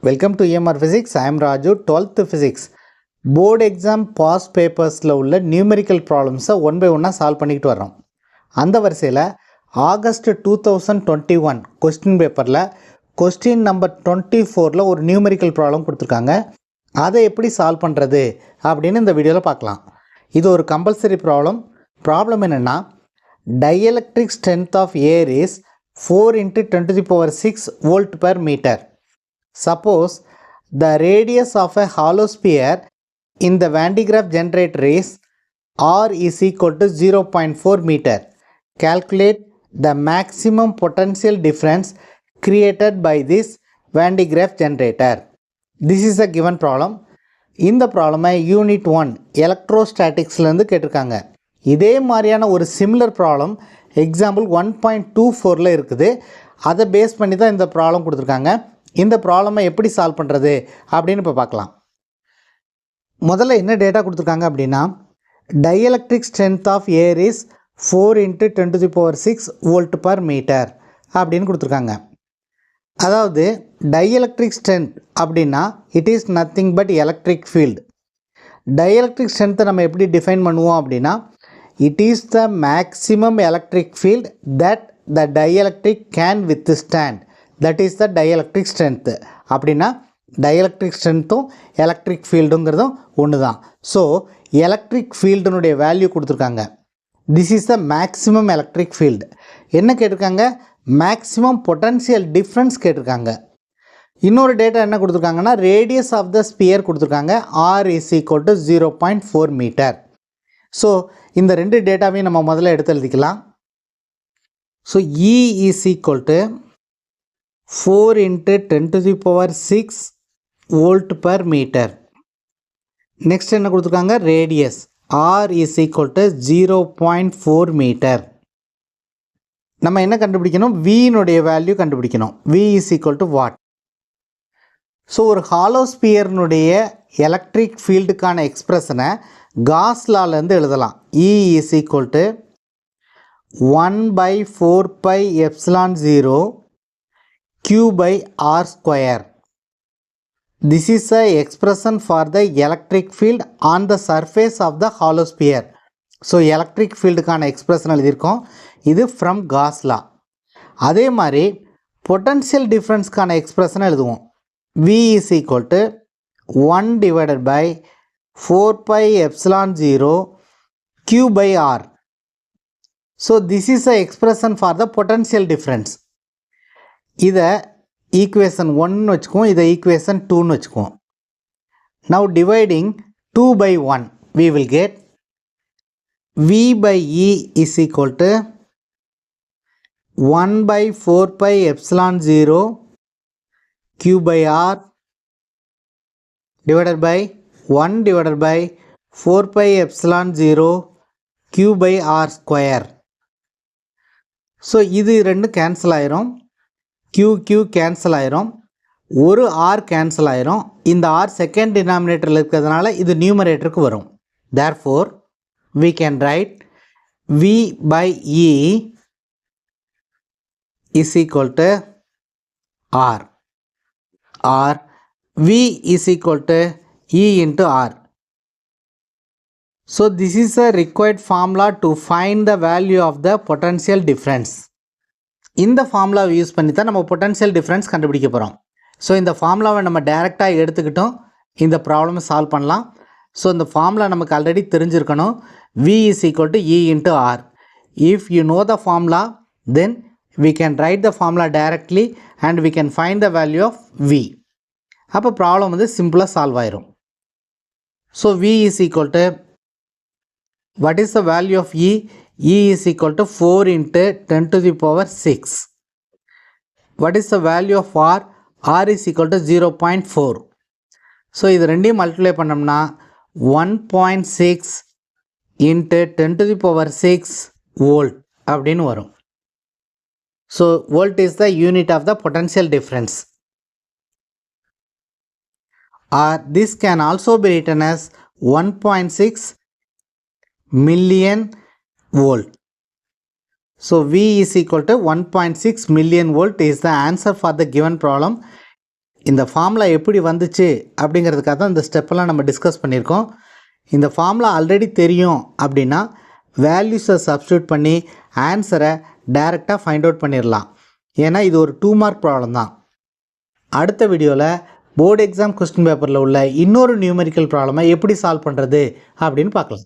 Welcome to EMR Physics. I am Raju, 12th Physics. Board exam past papersல உள்ள numerical problems one by ஒன்னாக solve பண்ணிக்கிட்டு வரோம். அந்த வரிசையில் ஆகஸ்ட் 2021 கொஸ்டின் பேப்பரில் கொஸ்டின் நம்பர் 24ல் ஒரு நியூமெரிக்கல் ப்ராப்ளம் கொடுத்துருக்காங்க. அதை எப்படி சால்வ் பண்ணுறது அப்படின்னு இந்த வீடியோவில் பார்க்கலாம். இது ஒரு கம்பல்சரி ப்ராப்ளம் என்னென்னா, dielectric strength of air is 4 × 10⁶ volt per meter. Suppose the radius of a hollow sphere in the Van de Graaff generator is r is equal to 0.4 meter. Calculate the maximum potential difference created by this Van de Graaff generator. This is a given problem. இந்த ப்ராப்ளமை unit 1 எலக்ட்ரோஸ்டாட்டிக்ஸ்லேருந்து கேட்டிருக்காங்க. இதே மாதிரியான ஒரு similar problem example 1.24ல் இருக்குது. அதை base பண்ணி தான் இந்த ப்ராப்ளம் கொடுத்துருக்காங்க. இந்த ப்ராப்ளமை எப்படி சால்வ் பண்ணுறது அப்படின்னு இப்போ பார்க்கலாம். முதல்ல என்ன டேட்டா கொடுத்துருக்காங்க அப்படின்னா, dielectric strength of air is 4 × 10⁶ volt per metre அப்படின்னு கொடுத்துருக்காங்க. அதாவது டைஎலக்ட்ரிக் ஸ்ட்ரென்த் அப்படின்னா it is nothing but electric field. Dielectric ஸ்ட்ரென்த்தை நம்ம எப்படி டிஃபைன் பண்ணுவோம் அப்படின்னா, it is the maximum electric field that the dielectric can withstand. That is the dielectric strength. அப்படின்னா டைஎலக்ட்ரிக் ஸ்ட்ரென்த்தும் எலக்ட்ரிக் ஃபீல்டுங்கிறதும் ஒன்று தான். ஸோ எலக்ட்ரிக் ஃபீல்டுனுடைய வேல்யூ கொடுத்துருக்காங்க. This is the maximum electric field. என்ன கேட்டிருக்காங்க? மேக்ஸிமம் பொட்டன்ஷியல் டிஃப்ரென்ஸ் கேட்டிருக்காங்க. இன்னொரு டேட்டா என்ன கொடுத்துருக்காங்கன்னா, ரேடியஸ் ஆஃப் த ஸ்பியர் கொடுத்துருக்காங்க. R is equal to 0.4 metre. So இந்த ரெண்டு டேட்டாவையும் நம்ம முதல்ல எடுத்து எழுதிக்கலாம். So E is equal to 4 × 10⁶ volt per metre. Next என்ன கொடுத்துருக்காங்க? Radius R is equal to 0.4 metre. நம்ம என்ன கண்டுபிடிக்கணும்? வினுடைய வேல்யூ கண்டுபிடிக்கணும். V is equal to what. So ஒரு ஹாலோ ஸ்பியர்னுடைய எலக்ட்ரிக் ஃபீல்டுக்கான எக்ஸ்பிரஷனை காஸ் லாலேருந்து எழுதலாம். E is equal to 1/4πε0 Q by R square. This is a expression for the electric field on the surface of the hollow sphere. So electric field கான expression எழுதியிருக்கோம். இது from Gauss law. அதே மாதிரி potential difference கான expression எழுதுவோம். V is equal to 1/4πε0 Q by R. So this is a expression for the potential difference. இதை equation 1 வச்சுக்குவோம், இதை ஈக்குவேஷன் 2 வச்சுக்குவோம். Now dividing 2/1 we will get V by E is equal to 1/4πε0 Q by R divided by 1/4πε0 Q by R square. So இது ரெண்டு cancel ஆயிரும். Q cancel ஆயிரும். ஒரு R cancel ஆயிரும். இந்த R செகண்ட் டினாமினேட்டரில் இருக்கிறதுனால இது நியூமரேட்டருக்கு வரும். Therefore we can write V by E is equal to R, or V is equal to E into R. So this is a required formula to find the value of the potential difference. இந்த ஃபார்முலாவை use பண்ணி தான் நம்ம potential difference கண்டுபிடிக்க போகிறோம். So இந்த ஃபார்முலாவை நம்ம டைரெக்டாக எடுத்துக்கிட்டோம் இந்த ப்ராப்ளமை சால்வ் பண்ணலாம். ஸோ இந்த ஃபார்முலா நமக்கு ஆல்ரெடி தெரிஞ்சிருக்கணும். V is equal to E into R. If you know the formula, then we can write the formula directly and we can find the value of V. அப்போ problem வந்து சிம்பிளாக solve ஆயிரும். So V is equal to, what is the value of E? E is equal to 4 × 10⁶. What is the value of R? R is equal to 0.4. So இது ரெண்டையும் multiply பண்ணோம்னா 1.6 × 10⁶ volt அப்படின்னு வரும். So volt is the unit of the potential difference. This can also be written as 1.6 million volt. So V is equal to 1.6 million volt is the answer for the given problem. இந்த formula எப்படி வந்துச்சு அப்படிங்கிறதுக்காக தான் இந்த ஸ்டெப்பெல்லாம் நம்ம discuss பண்ணியிருக்கோம். இந்த formula already தெரியும் அப்படின்னா வேல்யூஸை சப்ஸ்டியூட் பண்ணி ஆன்சரை டைரெக்டாக ஃபைண்ட் அவுட் பண்ணிடலாம். ஏன்னா இது ஒரு 2 மார்க் ப்ராப்ளம் தான். அடுத்த வீடியோவில் போர்டு எக்ஸாம் கொஸ்டின் பேப்பரில் உள்ள இன்னொரு நியூமெரிக்கல் ப்ராப்ளமை எப்படி சால்வ் பண்ணுறது அப்படின்னு பார்க்கலாம்.